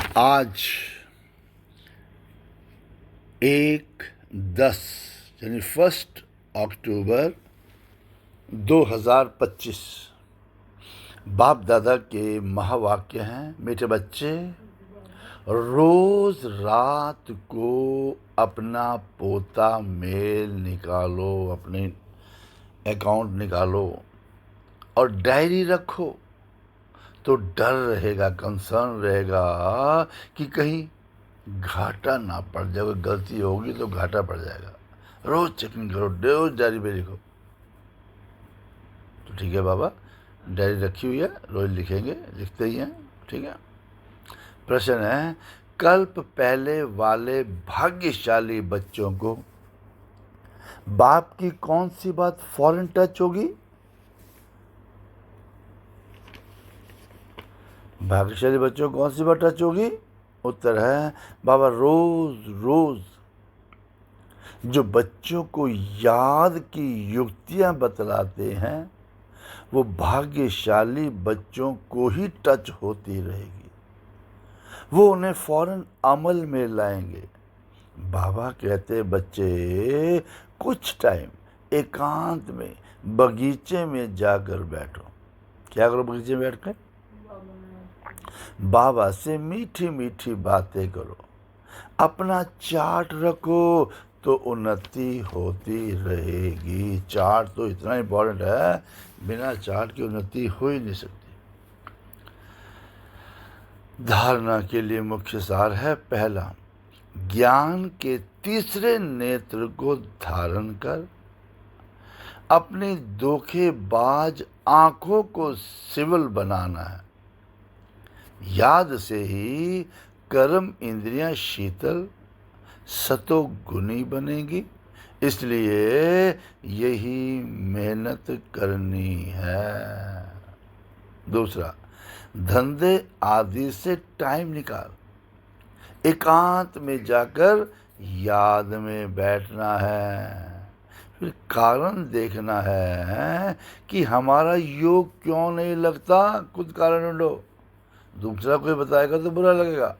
आज 1/10 यानी 1 अक्टूबर 2025 बाप दादा के महावाक्य हैं। मीठे बच्चे, रोज रात को अपना पोता मेल निकालो, अपने अकाउंट निकालो और डायरी रखो, तो डर रहेगा, कंसर्न रहेगा कि कहीं घाटा ना पड़ जाए। अगर गलती होगी तो घाटा पड़ जाएगा। रोज चेकिंग करो, रोज डायरी में लिखो। तो ठीक है बाबा, डायरी रखी हुई है, रोज लिखेंगे, लिखते ही हैं। ठीक है। प्रश्न है, कल्प पहले वाले भाग्यशाली बच्चों को बाप की कौन सी बात फौरन टच होगी? भाग्यशाली बच्चों को कौन सी बात टच होगी? उत्तर है बाबा, रोज रोज जो बच्चों को याद की युक्तियां बतलाते हैं वो भाग्यशाली बच्चों को ही टच होती रहेगी। वो उन्हें फौरन अमल में लाएंगे। बाबा कहते, बच्चे कुछ टाइम एकांत में बगीचे में जाकर बैठो। क्या करो बगीचे में बैठकर? बाबा से मीठी मीठी बातें करो, अपना चार्ट रखो, तो उन्नति होती रहेगी। चार्ट तो इतना इम्पोर्टेंट है, बिना चार्ट की उन्नति हो ही नहीं सकती। धारणा के लिए मुख्य सार है, पहला, ज्ञान के तीसरे नेत्र को धारण कर अपनी धोखेबाज आंखों को सिविल बनाना है। याद से ही कर्म इंद्रियां शीतल सतोगुणी बनेगी, इसलिए यही मेहनत करनी है। दूसरा, धंधे आदि से टाइम निकाल, एकांत में जाकर याद में बैठना है। फिर कारण देखना है कि हमारा योग क्यों नहीं लगता। खुद कारण ढूंढो, दूसरा कोई बताएगा तो बुरा लगेगा।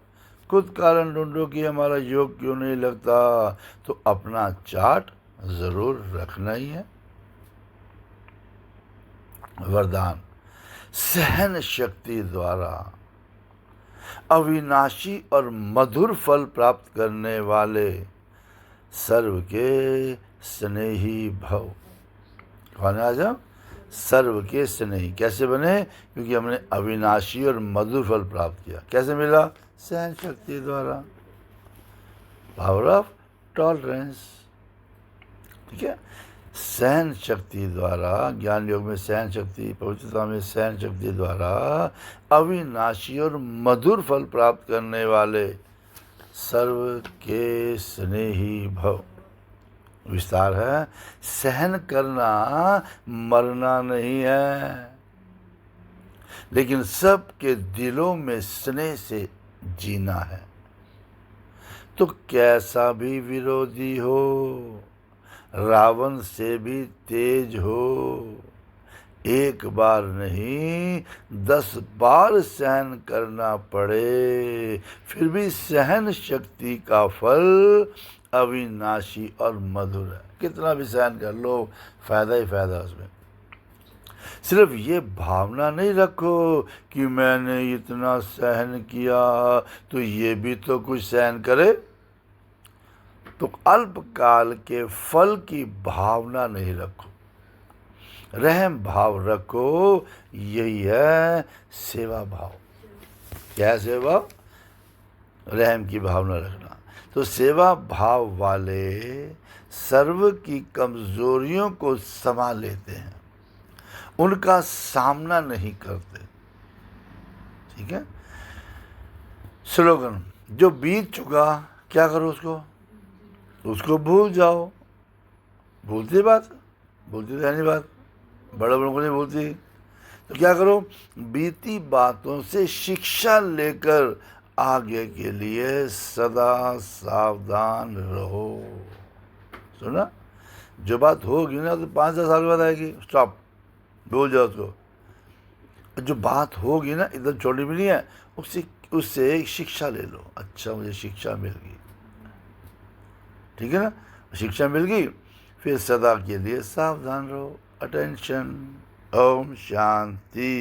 खुद कारण ढूंढो कि हमारा योग क्यों नहीं लगता, तो अपना चार्ट जरूर रखना ही है। वरदान, सहन शक्ति द्वारा अविनाशी और मधुर फल प्राप्त करने वाले सर्व के स्नेही भव। कौन आ जाओ? सर्व के स्नेही। कैसे बने? क्योंकि हमने अविनाशी और मधुर फल प्राप्त किया। कैसे मिला? सहन शक्ति द्वारा, पावर ऑफ टॉलरेंस। ठीक है। सहन शक्ति द्वारा, ज्ञान योग में सहन शक्ति, पवित्रता में सहन शक्ति द्वारा अविनाशी और मधुर फल प्राप्त करने वाले सर्व के स्नेही भव। विस्तार है, सहन करना मरना नहीं है, लेकिन सबके दिलों में स्नेह से जीना है। तो कैसा भी विरोधी हो, रावण से भी तेज हो, एक बार नहीं 10 बार सहन करना पड़े, फिर भी सहन शक्ति का फल अविनाशी और मधुर है। कितना भी सहन कर लो, फायदा ही फायदा उसमें। सिर्फ ये भावना नहीं रखो कि मैंने इतना सहन किया तो ये भी तो कुछ सहन करे, तो अल्पकाल के फल की भावना नहीं रखो, रहम भाव रखो। यही है सेवा भाव। क्या है सेवा? रहम की भावना रखना। तो सेवा भाव वाले सर्व की कमजोरियों को संभाल लेते हैं, उनका सामना नहीं करते। ठीक है। स्लोगन, जो बीत चुका क्या करो उसको भूल जाओ। भूलती बात, भूलती तो है नहीं बात, बड़े बड़ों को नहीं भूलती। तो क्या करो? बीती बातों से शिक्षा लेकर आगे के लिए सदा सावधान रहो। सुना? जो बात होगी ना तो 5-10 साल बाद आएगी, स्टॉप, भूल जाओ उसको। जो बात होगी ना एकदम छोटी भी नहीं है, उससे उससे एक शिक्षा ले लो, अच्छा मुझे शिक्षा मिल गई, ठीक है ना, शिक्षा मिल गई, फिर सदा के लिए सावधान रहो। अटेंशन। ओम शांति।